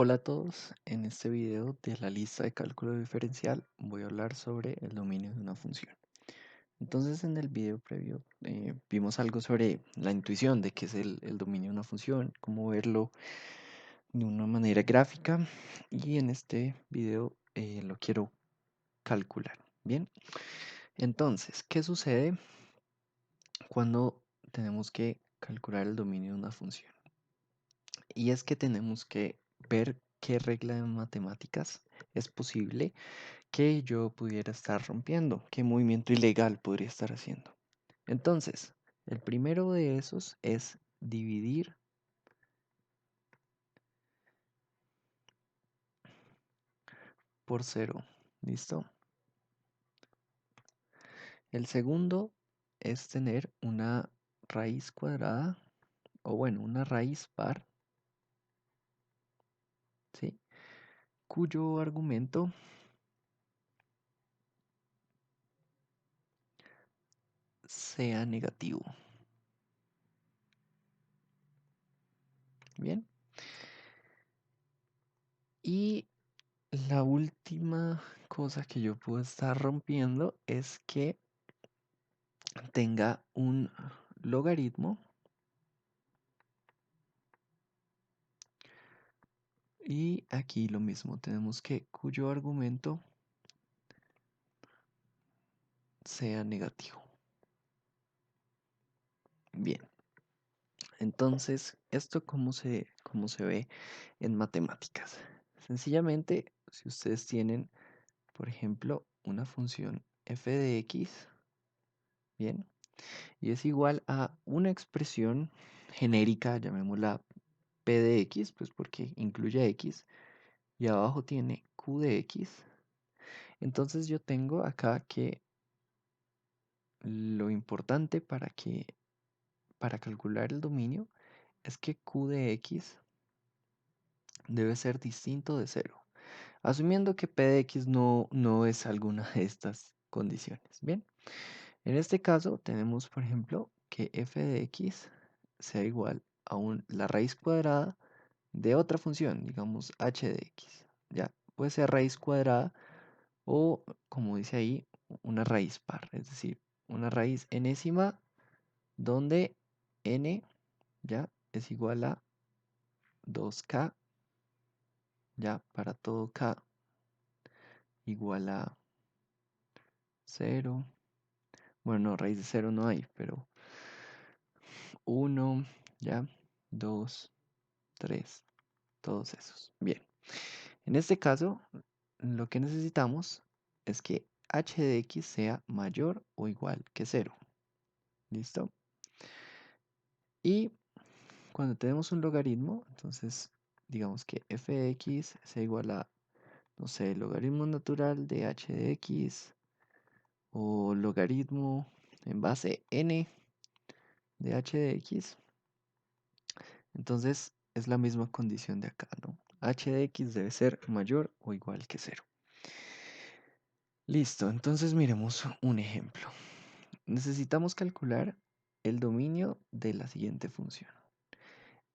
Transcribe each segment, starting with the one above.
Hola a todos, en este video de la lista de cálculo diferencial voy a hablar sobre el dominio de una función. Entonces en el video previo vimos algo sobre la intuición de qué es el dominio de una función, cómo verlo de una manera gráfica y en este video lo quiero calcular. Bien, entonces, ¿qué sucede cuando tenemos que calcular el dominio de una función? Y es que tenemos que ver qué regla de matemáticas es posible que yo pudiera estar rompiendo, qué movimiento ilegal podría estar haciendo. Entonces, el primero de esos es dividir por cero. ¿Listo? El segundo es tener una raíz cuadrada, o bueno, una raíz par, ¿sí? Cuyo argumento sea negativo. Bien. Y la última cosa que yo puedo estar rompiendo es que tenga un logaritmo y aquí lo mismo, tenemos que cuyo argumento sea negativo. Bien, entonces, ¿esto cómo se ve en matemáticas? Sencillamente, si ustedes tienen, por ejemplo, una función f de x, bien, y es igual a una expresión genérica, llamémosla p de x, pues porque incluye x, y abajo tiene q de x. Entonces yo tengo acá que lo importante para calcular el dominio es que q de x debe ser distinto de cero, asumiendo que p de x no es alguna de estas condiciones. Bien, en este caso tenemos, por ejemplo, que f de x sea igual a la raíz cuadrada de otra función, digamos h de x. Ya, puede ser raíz cuadrada o, como dice ahí, una raíz par, es decir, una raíz enésima donde n ya es igual a 2k, ya para todo k igual a 0. Bueno, no, raíz de 0 no hay, pero 1, ya, 2, 3, todos esos. Bien, en este caso, lo que necesitamos es que h de x sea mayor o igual que 0. ¿Listo? Y cuando tenemos un logaritmo, entonces digamos que f de x sea igual a, no sé, logaritmo natural de h de x o logaritmo en base n de h de x. Entonces es la misma condición de acá, ¿no? H de x debe ser mayor o igual que 0. Listo, entonces miremos un ejemplo. Necesitamos calcular el dominio de la siguiente función.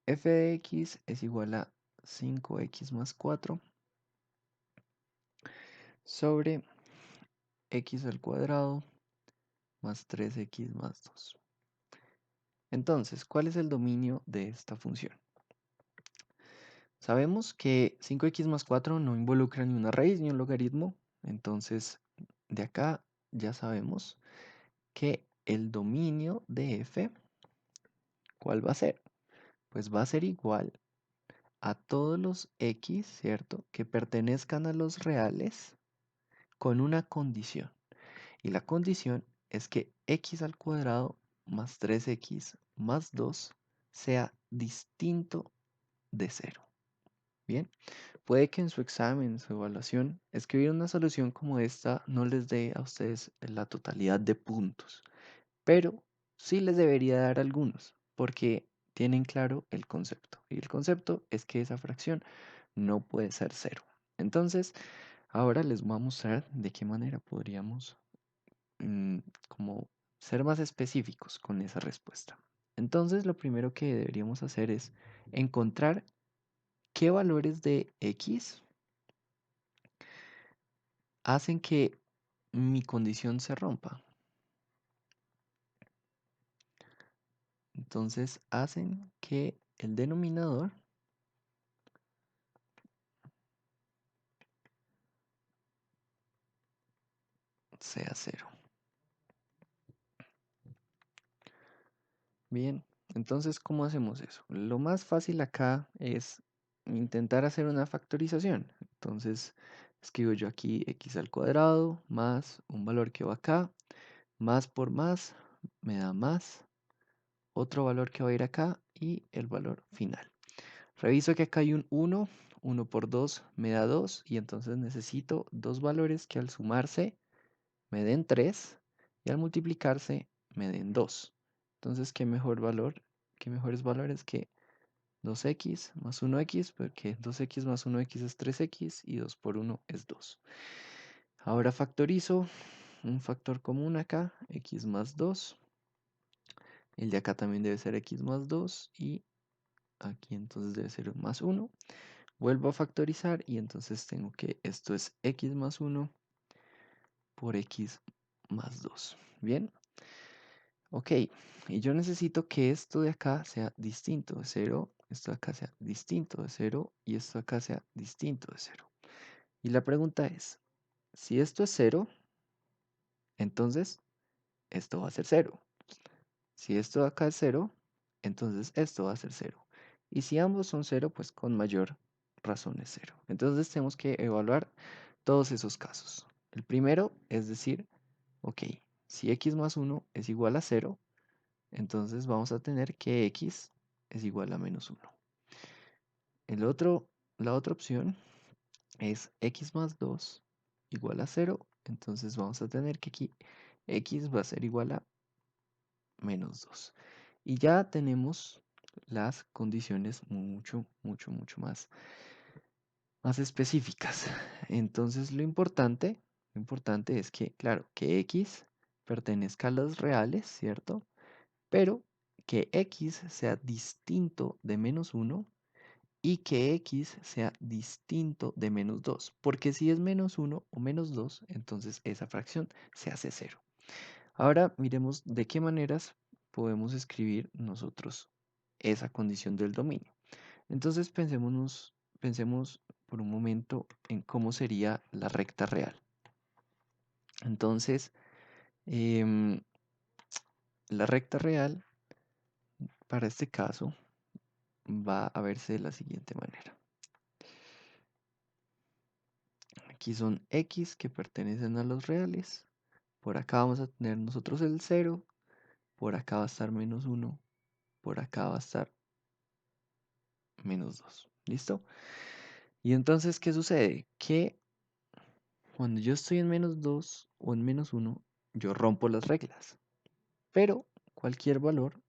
F de x es igual a 5x más 4 sobre x al cuadrado más 3x más 2. Entonces, ¿cuál es el dominio de esta función? Sabemos que 5x más 4 no involucra ni una raíz ni un logaritmo, entonces de acá ya sabemos que el dominio de f, ¿cuál va a ser? Pues va a ser igual a todos los x, ¿cierto? Que pertenezcan a los reales con una condición. Y la condición es que x al cuadrado más 3x más 2 sea distinto de 0. Bien, puede que en su examen, en su evaluación, escribir una solución como esta no les dé a ustedes la totalidad de puntos, pero sí les debería dar algunos, porque tienen claro el concepto. Y el concepto es que esa fracción no puede ser cero. Entonces, ahora les voy a mostrar de qué manera podríamos como ser más específicos con esa respuesta. Entonces, lo primero que deberíamos hacer es encontrar ¿qué valores de x hacen que mi condición se rompa? Entonces hacen que el denominador sea cero. Bien, entonces, ¿cómo hacemos eso? Lo más fácil acá es intentar hacer una factorización. Entonces, escribo yo aquí x al cuadrado más un valor que va acá, más por más me da más, otro valor que va a ir acá y el valor final. Reviso que acá hay un 1, 1 por 2 me da 2 y entonces necesito dos valores que al sumarse me den 3 y al multiplicarse me den 2. Entonces, ¿qué mejor valor? ¿Qué mejores valores que 2x más 1x? Porque 2x más 1x es 3x y 2 por 1 es 2. Ahora factorizo un factor común acá, x más 2. El de acá también debe ser x más 2 y aquí entonces debe ser más 1. Vuelvo a factorizar y entonces tengo que esto es x más 1 por x más 2. Bien, ok. Y yo necesito que esto de acá sea distinto de 0, esto de acá sea distinto de 0 y esto de acá sea distinto de 0. Y la pregunta es, si esto es 0, entonces esto va a ser 0. Si esto de acá es 0, entonces esto va a ser 0. Y si ambos son 0, pues con mayor razón es 0. Entonces tenemos que evaluar todos esos casos. El primero es decir, ok, si x más 1 es igual a 0, entonces vamos a tener que x es igual a menos 1. La otra opción es x más 2 igual a 0, entonces vamos a tener que aquí x va a ser igual a menos 2. Y ya tenemos las condiciones mucho más específicas. Entonces lo importante es que, claro, que x pertenezca a los reales, ¿cierto? Pero que x sea distinto de menos 1 y que x sea distinto de menos 2. Porque si es menos 1 o menos 2, entonces esa fracción se hace 0. Ahora miremos de qué maneras podemos escribir nosotros esa condición del dominio. Entonces pensemos por un momento en cómo sería la recta real. Entonces, em, la recta real para este caso va a verse de la siguiente manera. Aquí son x que pertenecen a los reales. Por acá vamos a tener nosotros el 0. Por acá va a estar menos 1. Por acá va a estar menos 2. ¿Listo? Y entonces, ¿qué sucede? Que cuando yo estoy en menos 2 o en menos 1, yo rompo las reglas. Pero cualquier valor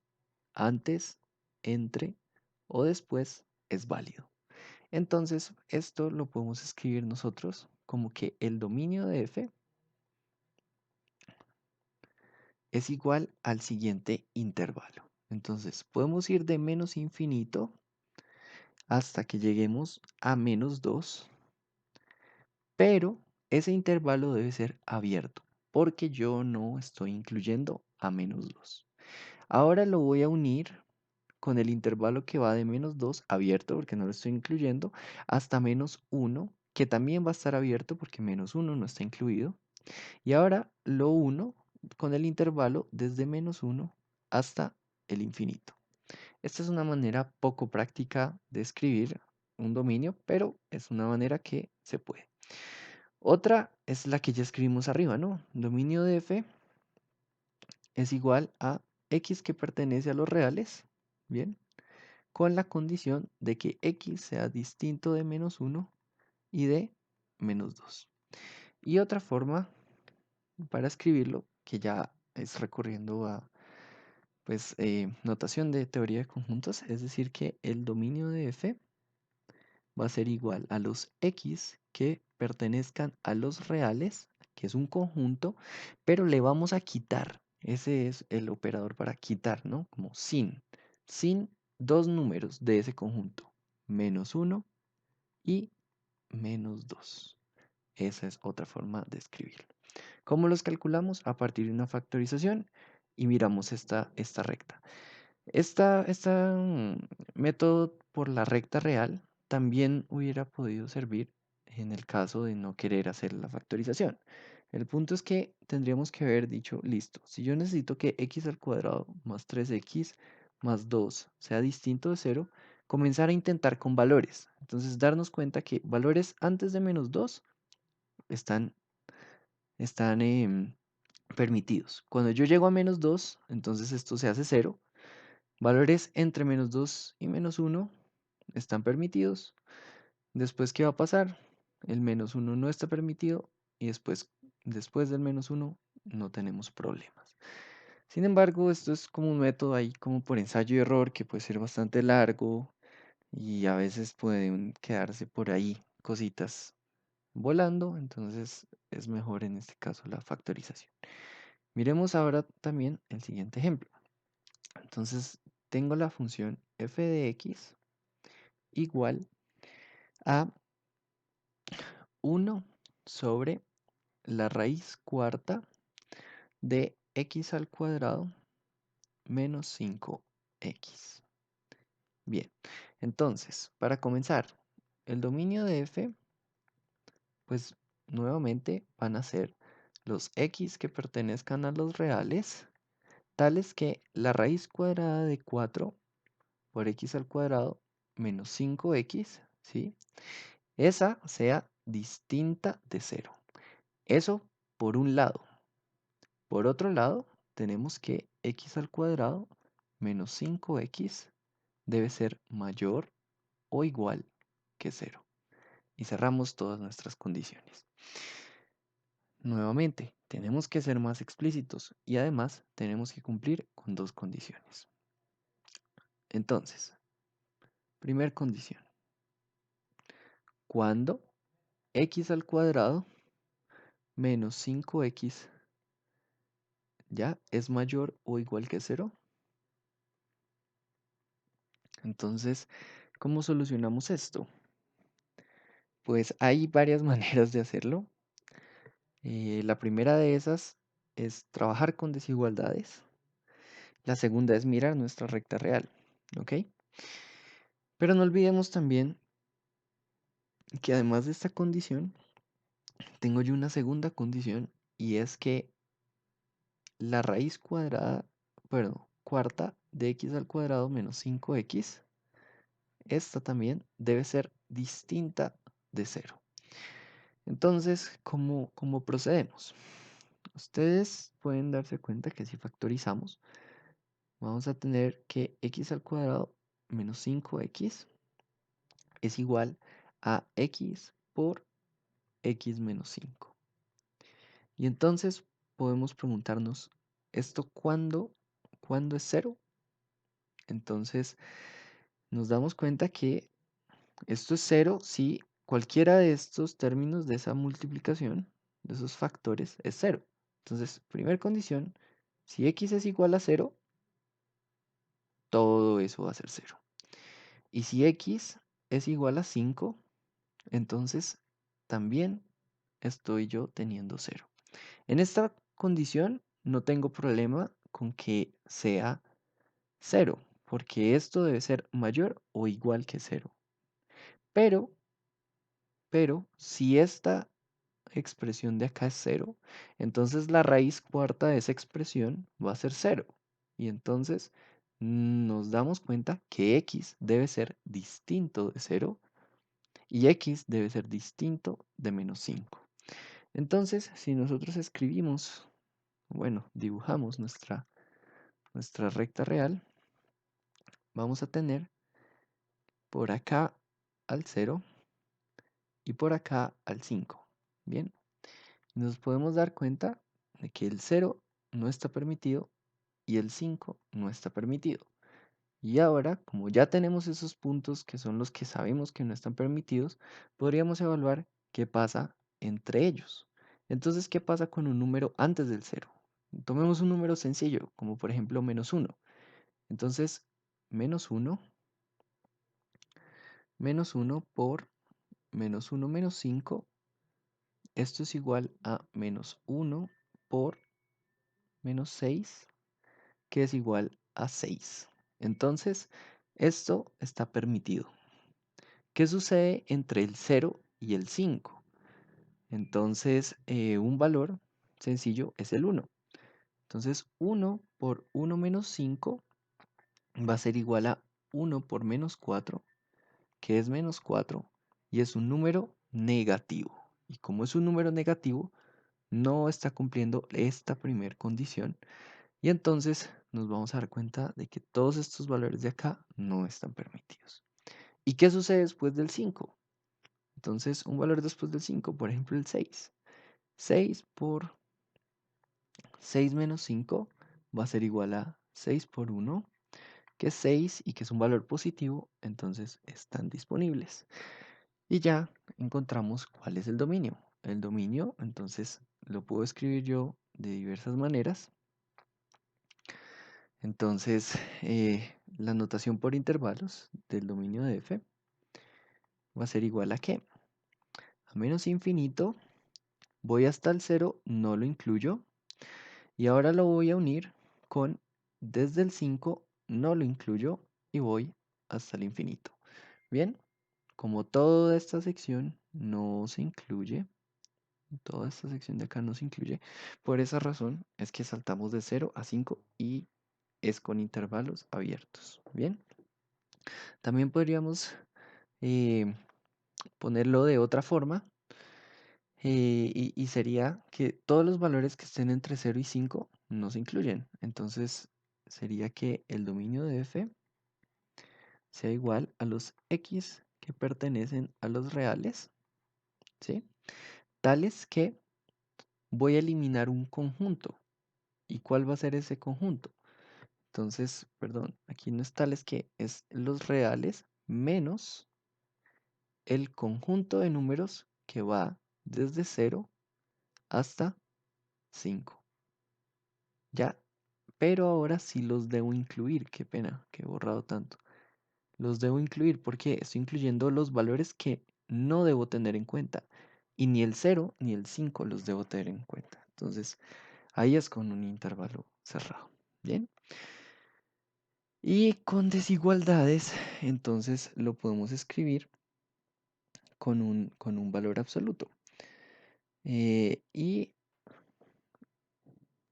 antes, entre o después es válido. Entonces, esto lo podemos escribir nosotros como que el dominio de f es igual al siguiente intervalo. Entonces, podemos ir de menos infinito hasta que lleguemos a menos 2, pero ese intervalo debe ser abierto, porque yo no estoy incluyendo a menos 2. Ahora lo voy a unir con el intervalo que va de menos 2 abierto, porque no lo estoy incluyendo, hasta menos 1, que también va a estar abierto porque menos 1 no está incluido. Y ahora lo uno con el intervalo desde menos 1 hasta el infinito. Esta es una manera poco práctica de escribir un dominio, pero es una manera que se puede. Otra es la que ya escribimos arriba, ¿no? Dominio de f es igual a x que pertenece a los reales, ¿bien? Con la condición de que x sea distinto de menos 1 y de menos 2. Y otra forma para escribirlo, que ya es recurriendo a pues, notación de teoría de conjuntos, es decir, que el dominio de f va a ser igual a los x que pertenezcan a los reales, que es un conjunto, pero le vamos a quitar. Ese es el operador para quitar, ¿no? Como sin dos números de ese conjunto, menos 1 y menos 2. Esa es otra forma de escribirlo. ¿Cómo los calculamos? A partir de una factorización y miramos esta recta. Este método por la recta real también hubiera podido servir en el caso de no querer hacer la factorización. El punto es que tendríamos que haber dicho, listo, si yo necesito que x al cuadrado más 3x más 2 sea distinto de 0, comenzar a intentar con valores. Entonces darnos cuenta que valores antes de menos 2 están permitidos. Cuando yo llego a menos 2, entonces esto se hace 0. Valores entre menos 2 y menos 1 están permitidos. Después, ¿qué va a pasar? El menos 1 no está permitido y después del menos 1 no tenemos problemas. Sin embargo, esto es como un método ahí como por ensayo y error que puede ser bastante largo y a veces pueden quedarse por ahí cositas volando, entonces es mejor en este caso la factorización. Miremos ahora también el siguiente ejemplo. Entonces, tengo la función f de x igual a 1 sobre la raíz cuarta de x al cuadrado menos 5x. Bien, entonces, para comenzar, el dominio de f, pues nuevamente van a ser los x que pertenezcan a los reales, tales que la raíz cuadrada de 4 por x al cuadrado menos 5x, ¿sí? Esa sea distinta de 0. Eso por un lado. Por otro lado, tenemos que x al cuadrado menos 5x debe ser mayor o igual que 0. Y cerramos todas nuestras condiciones. Nuevamente, tenemos que ser más explícitos y además tenemos que cumplir con dos condiciones. Entonces, primera condición. Cuando x al cuadrado menos 5x ya es mayor o igual que 0. Entonces, ¿cómo solucionamos esto? Pues hay varias maneras de hacerlo. La primera de esas es trabajar con desigualdades. La segunda es mirar nuestra recta real, ¿ok? Pero no olvidemos también que además de esta condición, tengo yo una segunda condición y es que la raíz cuadrada, perdón, cuarta de x al cuadrado menos 5x, esta también debe ser distinta de 0. Entonces, ¿cómo procedemos? Ustedes pueden darse cuenta que si factorizamos, vamos a tener que x al cuadrado menos 5x es igual a x por x menos 5. Y entonces podemos preguntarnos, ¿esto cuándo es 0? Entonces nos damos cuenta que esto es 0 si cualquiera de estos términos de esa multiplicación, de esos factores, es 0. Entonces, primera condición, si x es igual a 0, todo eso va a ser 0. Y si x es igual a 5, entonces también estoy yo teniendo 0. En esta condición no tengo problema con que sea 0, porque esto debe ser mayor o igual que 0. Pero, si esta expresión de acá es 0, entonces la raíz cuarta de esa expresión va a ser 0. Y entonces nos damos cuenta que x debe ser distinto de 0 y x debe ser distinto de menos 5. Entonces, si nosotros escribimos, bueno, dibujamos nuestra recta real, vamos a tener por acá al 0 y por acá al 5. Bien, nos podemos dar cuenta de que el 0 no está permitido y el 5 no está permitido. Y ahora, como ya tenemos esos puntos que son los que sabemos que no están permitidos, podríamos evaluar qué pasa entre ellos. Entonces, ¿qué pasa con un número antes del 0? Tomemos un número sencillo, como por ejemplo menos 1. Entonces, menos 1 por menos 1 menos 5, esto es igual a menos 1 por menos 6, que es igual a 6. Entonces, esto está permitido. ¿Qué sucede entre el 0 y el 5? Entonces, un valor sencillo es el 1. Entonces, 1 por 1 menos 5 va a ser igual a 1 por menos 4, que es menos 4, y es un número negativo. Y como es un número negativo, no está cumpliendo esta primera condición. Y entonces nos vamos a dar cuenta de que todos estos valores de acá no están permitidos. ¿Y qué sucede después del 5? Entonces, un valor después del 5, por ejemplo, el 6. 6 por 6 menos 5 va a ser igual a 6 por 1, que es 6 y que es un valor positivo, entonces están disponibles. Y ya encontramos cuál es el dominio. El dominio, entonces, lo puedo escribir yo de diversas maneras. Entonces, la notación por intervalos del dominio de f va a ser igual a ¿qué? A menos infinito, voy hasta el 0, no lo incluyo. Y ahora lo voy a unir con desde el 5, no lo incluyo y voy hasta el infinito. Bien, como toda esta sección no se incluye, toda esta sección de acá no se incluye, por esa razón es que saltamos de 0 a 5 y es con intervalos abiertos. Bien, también podríamos eh, ponerlo de otra forma y sería que todos los valores que estén entre 0 y 5 no se incluyen. Entonces sería que el dominio de f sea igual a los x que pertenecen a los reales, ¿sí? Tales que voy a eliminar un conjunto. ¿Y cuál va a ser ese conjunto? Entonces, perdón, aquí no es tales que, es los reales menos el conjunto de números que va desde 0 hasta 5. ¿Ya? Pero ahora sí los debo incluir. Qué pena que he borrado tanto. Los debo incluir porque estoy incluyendo los valores que no debo tener en cuenta. Y ni el 0 ni el 5 los debo tener en cuenta. Entonces, ahí es con un intervalo cerrado. Bien. Y con desigualdades, entonces lo podemos escribir con un valor absoluto. Y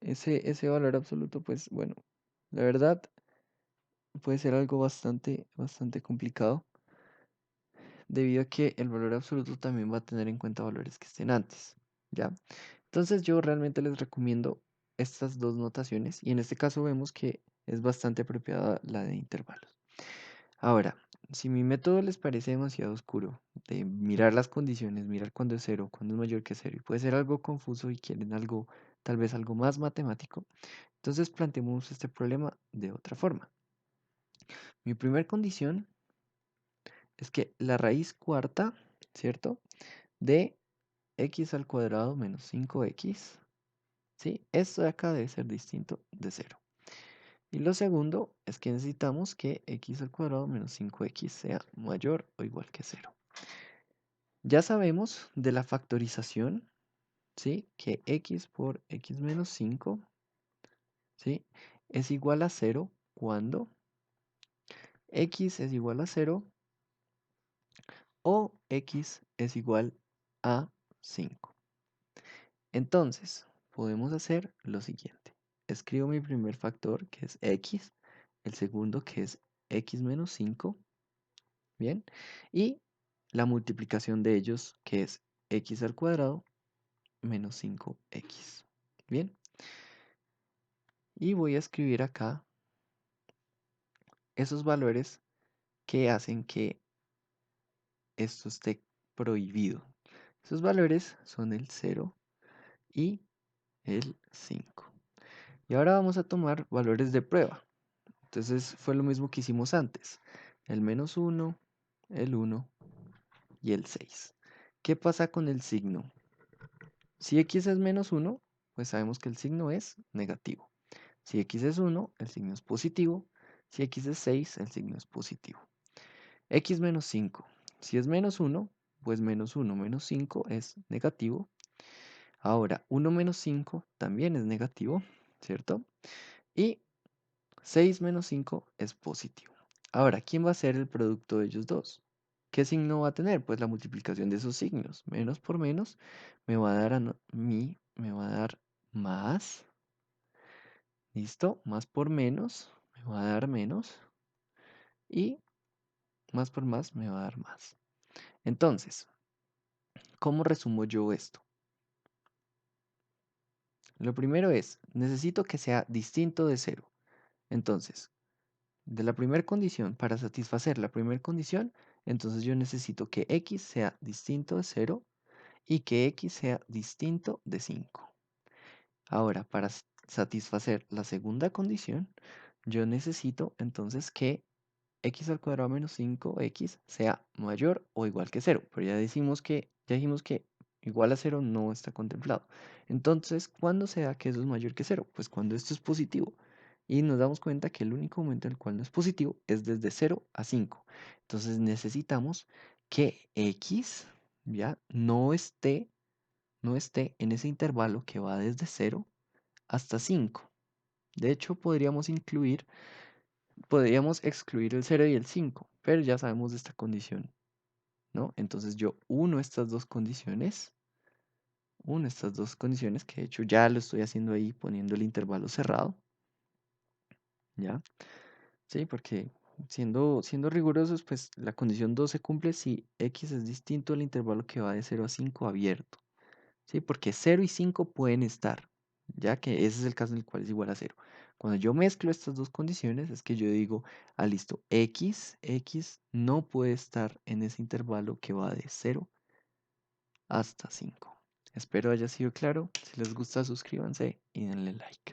ese valor absoluto, pues bueno, la verdad puede ser algo bastante complicado, debido a que el valor absoluto también va a tener en cuenta valores que estén antes, ¿ya? Entonces yo realmente les recomiendo estas dos notaciones y en este caso vemos que es bastante apropiada la de intervalos. Ahora, si mi método les parece demasiado oscuro, de mirar las condiciones, mirar cuándo es cero, cuándo es mayor que cero, y puede ser algo confuso y quieren algo, tal vez algo más matemático, entonces planteemos este problema de otra forma. Mi primera condición es que la raíz cuarta, ¿cierto? De x al cuadrado menos 5x, ¿sí? Esto de acá debe ser distinto de cero. Y lo segundo es que necesitamos que x al cuadrado menos 5x sea mayor o igual que cero. Ya sabemos de la factorización, ¿sí? Que x por x menos 5, ¿sí? Es igual a cero cuando x es igual a cero o x es igual a 5. Entonces, podemos hacer lo siguiente. Escribo mi primer factor, que es x, el segundo, que es x menos 5, ¿bien? Y la multiplicación de ellos, que es x al cuadrado menos 5x, ¿bien? Y voy a escribir acá esos valores que hacen que esto esté prohibido. Esos valores son el 0 y el 5. Y ahora vamos a tomar valores de prueba. Entonces fue lo mismo que hicimos antes. El menos 1, el 1 y el 6. ¿Qué pasa con el signo? Si x es menos 1, pues sabemos que el signo es negativo. Si x es 1, el signo es positivo. Si x es 6, el signo es positivo. X menos 5. Si es menos 1, pues menos 1 menos 5 es negativo. Ahora, 1 menos 5 también es negativo, ¿cierto? Y 6 menos 5 es positivo. Ahora, ¿quién va a ser el producto de ellos dos? ¿Qué signo va a tener? Pues la multiplicación de esos signos. Menos por menos me va a dar a mí, me va a dar más. ¿Listo? Más por menos me va a dar menos. Y más por más me va a dar más. Entonces, ¿cómo resumo yo esto? Lo primero es, necesito que sea distinto de cero. Entonces, de la primera condición, para satisfacer la primera condición, entonces yo necesito que x sea distinto de cero y que x sea distinto de 5. Ahora, para satisfacer la segunda condición, yo necesito entonces que x al cuadrado menos 5x sea mayor o igual que cero. Pero ya dijimos que igual a cero no está contemplado. Entonces, ¿cuándo se da que eso es mayor que cero? Pues cuando esto es positivo. Y nos damos cuenta que el único momento en el cual no es positivo es desde 0 a 5. Entonces necesitamos que x ya no esté en ese intervalo que va desde 0 hasta 5. De hecho, podríamos excluir el 0 y el 5, pero ya sabemos de esta condición, ¿no? Entonces yo uno estas dos condiciones, que de hecho ya lo estoy haciendo ahí poniendo el intervalo cerrado, ¿ya? Sí, porque siendo rigurosos, pues la condición 2 se cumple si x es distinto al intervalo que va de 0 a 5 abierto. ¿Sí? Porque 0 y 5 pueden estar, ya que ese es el caso en el cual es igual a 0. Cuando yo mezclo estas dos condiciones es que yo digo, listo, x no puede estar en ese intervalo que va de 0 hasta 5. Espero haya sido claro. Si les gusta, suscríbanse y denle like.